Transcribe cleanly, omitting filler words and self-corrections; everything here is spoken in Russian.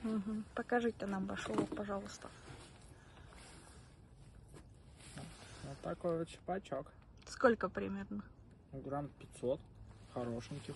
Угу. Покажите нам ваш улов, пожалуйста. Вот такой вот щипачок. Сколько примерно? Грамм 500. Хорошеньких.